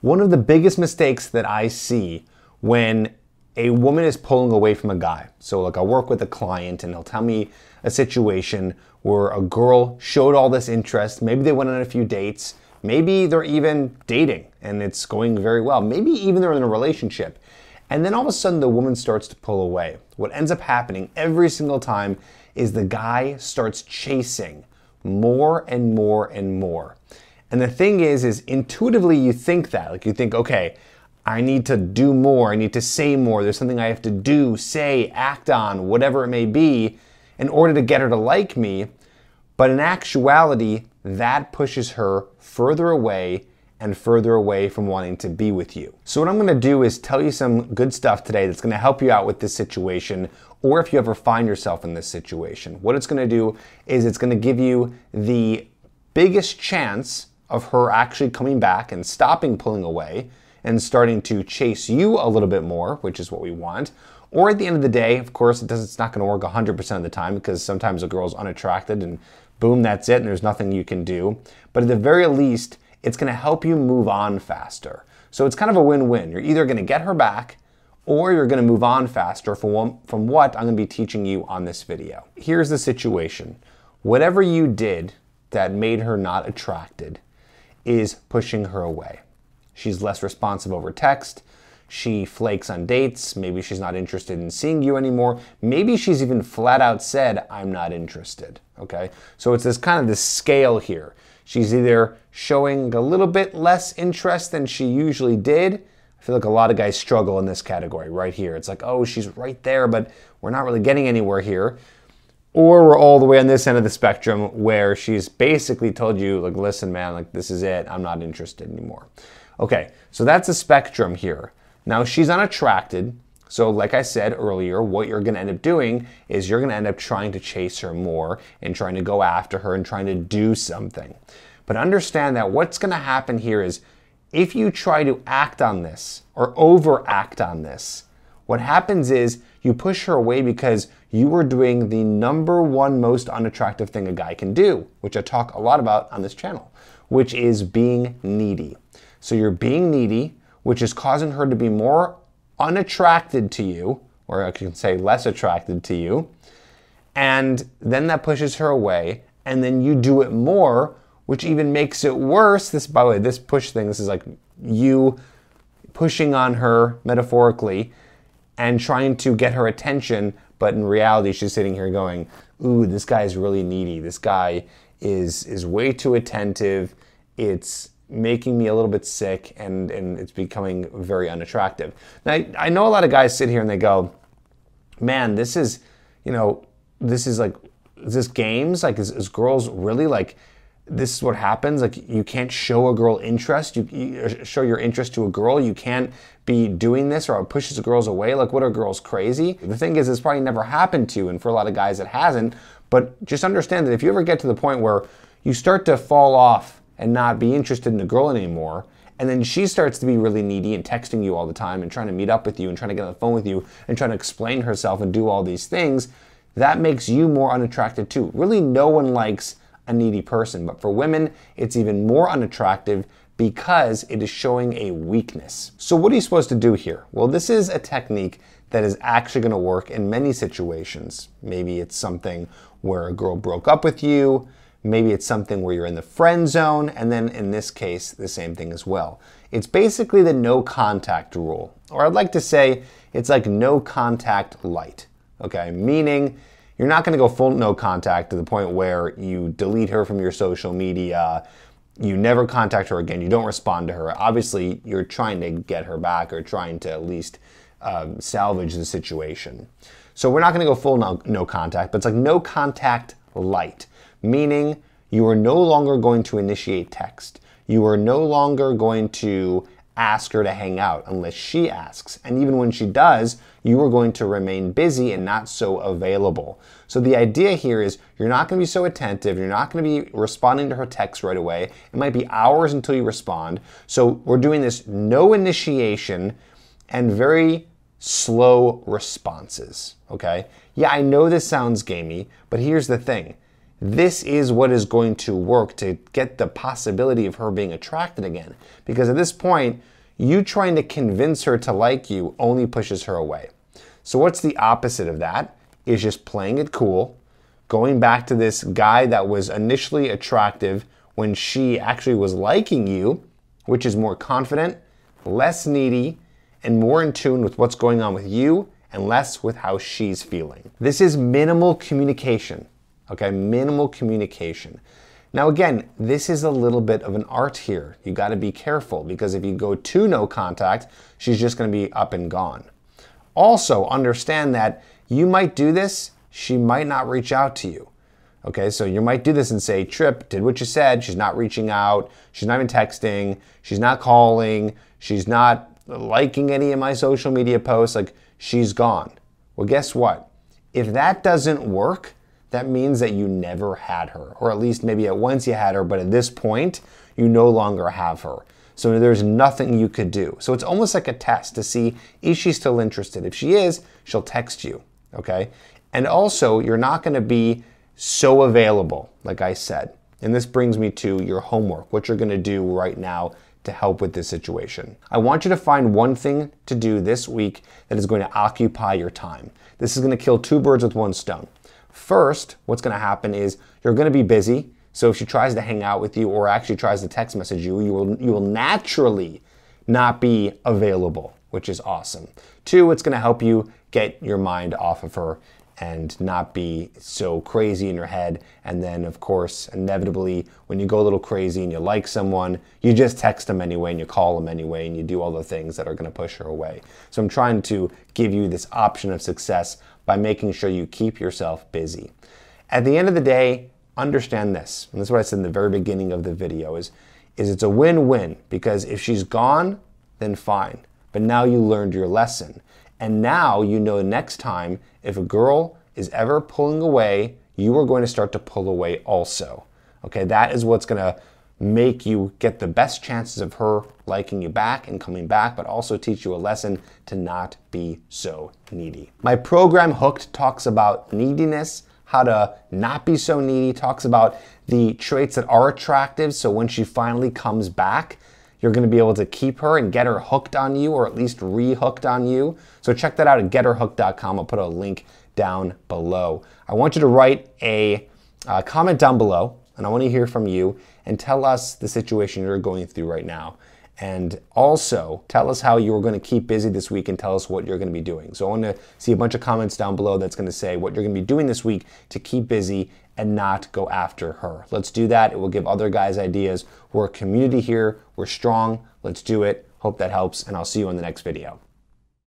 One of the biggest mistakes that I see when a woman is pulling away from a guy. So like I work with a client and he'll tell me a situation where a girl showed all this interest. Maybe they went on a few dates. Maybe they're even dating and it's going very well. Maybe even they're in a relationship. And then all of a sudden the woman starts to pull away. What ends up happening every single time is the guy starts chasing more and more and more. And the thing is intuitively you think that, like you think, okay, I need to do more, I need to say more, there's something I have to do, say, act on, whatever it may be, in order to get her to like me. But in actuality, that pushes her further away and further away from wanting to be with you. So what I'm gonna do is tell you some good stuff today that's gonna help you out with this situation, or if you ever find yourself in this situation. What it's gonna do is it's gonna give you the biggest chance of her actually coming back and stopping pulling away and starting to chase you a little bit more, which is what we want. Or at the end of the day, of course, it's not gonna work 100% of the time because sometimes a girl's unattracted and boom, that's it, and there's nothing you can do. But at the very least, it's gonna help you move on faster. So it's kind of a win-win. You're either gonna get her back or you're gonna move on faster from what I'm gonna be teaching you on this video. Here's the situation. Whatever you did that made her not attracted is pushing her away. She's less responsive over text. She flakes on dates. Maybe she's not interested in seeing you anymore. Maybe she's even flat out said, I'm not interested, okay? So it's this kind of this scale here. She's either showing a little bit less interest than she usually did. I feel like a lot of guys struggle in this category right here. It's like, oh, she's right there, but we're not really getting anywhere here. Or we're all the way on this end of the spectrum where she's basically told you, like, listen, man, like, this is it. I'm not interested anymore. Okay, so that's a spectrum here. Now, she's unattracted. So like I said earlier, what you're gonna end up doing is you're gonna end up trying to chase her more and trying to go after her and trying to do something. But understand that what's gonna happen here is if you try to act on this or overact on this, what happens is you push her away because you are doing the #1 most unattractive thing a guy can do, which I talk a lot about on this channel, which is being needy. So you're being needy, which is causing her to be more unattracted to you, or I can say less attracted to you, and then that pushes her away, and then you do it more, which even makes it worse. This, by the way, this push thing, this is like you pushing on her metaphorically and trying to get her attention, but in reality, she's sitting here going, ooh, this guy is really needy. This guy is way too attentive. It's making me a little bit sick, and it's becoming very unattractive. Now, I know a lot of guys sit here and they go, man, this is, you know, this is like, is this games? Like, is girls really like, this is what happens? Like, you can't show a girl interest. You show your interest to a girl. You can't be doing this, or it pushes the girls away. Like, what are girls crazy? The thing is, it's probably never happened to you, and for a lot of guys it hasn't. But just understand that if you ever get to the point where you start to fall off and not be interested in the girl anymore, and then she starts to be really needy and texting you all the time and trying to meet up with you and trying to get on the phone with you and trying to explain herself and do all these things, that makes you more unattractive too. Really, no one likes a needy person, but for women, it's even more unattractive because it is showing a weakness. So what are you supposed to do here? Well, this is a technique that is actually gonna work in many situations. Maybe it's something where a girl broke up with you, maybe it's something where you're in the friend zone, and then in this case, the same thing as well. It's basically the no contact rule, or I'd like to say it's like no contact light, okay? Meaning you're not gonna go full no contact to the point where you delete her from your social media, you never contact her again, you don't respond to her. Obviously, you're trying to get her back or trying to at least salvage the situation. So we're not gonna go full no contact, but it's like no contact light, meaning you are no longer going to initiate text. You are no longer going to ask her to hang out unless she asks. And even when she does, you are going to remain busy and not so available. So the idea here is you're not going to be so attentive. You're not going to be responding to her text right away. It might be hours until you respond. So we're doing this no initiation and very slow responses, okay? Yeah, I know this sounds gamey, but here's the thing. this is what is going to work to get the possibility of her being attracted again. Because at this point, you trying to convince her to like you only pushes her away. So what's the opposite of that? Is just playing it cool, going back to this guy that was initially attractive when she actually was liking you, which is more confident, less needy, and more in tune with what's going on with you and less with how she's feeling. This is minimal communication, okay? Minimal communication. Now again, this is a little bit of an art here. You gotta be careful because if you go to no contact, she's just gonna be up and gone. Also, understand that you might do this, she might not reach out to you. Okay, so you might do this and say, Tripp did what you said, she's not reaching out, she's not even texting, she's not calling, she's not liking any of my social media posts, like she's gone. Well, guess what? If that doesn't work, that means that you never had her, or at least maybe at once you had her, but at this point, you no longer have her. So there's nothing you could do. So it's almost like a test to see, is she still interested? If she is, she'll text you, okay? And also, you're not gonna be so available, like I said. And this brings me to your homework, what you're gonna do right now to help with this situation. I want you to find one thing to do this week that is going to occupy your time. This is gonna kill two birds with one stone. First, what's gonna happen is you're gonna be busy. So if she tries to hang out with you or actually tries to text message you, you will naturally not be available, which is awesome. Two, it's gonna help you get your mind off of her and not be so crazy in your head. And then of course, inevitably, when you go a little crazy and you like someone, you just text them anyway and you call them anyway and you do all the things that are gonna push her away. So I'm trying to give you this option of success by making sure you keep yourself busy. At the end of the day, understand this, and this is what I said in the very beginning of the video, is it's a win-win, because if she's gone, then fine. But now you learned your lesson. And now you know next time, if a girl is ever pulling away, you are going to start to pull away also. Okay, that is what's gonna make you get the best chances of her liking you back and coming back, but also teach you a lesson to not be so needy. My program Hooked talks about neediness, how to not be so needy, talks about the traits that are attractive, so when she finally comes back, you're gonna be able to keep her and get her hooked on you, or at least re-hooked on you. So check that out at getherhooked.com. I'll put a link down below. I want you to write a comment down below, and I wanna hear from you, and tell us the situation you're going through right now. And also tell us how you're gonna keep busy this week and tell us what you're gonna be doing. So I wanna see a bunch of comments down below that's gonna say what you're gonna be doing this week to keep busy and not go after her. Let's do that. It will give other guys ideas. We're a community here. We're strong. Let's do it. Hope that helps, and I'll see you in the next video.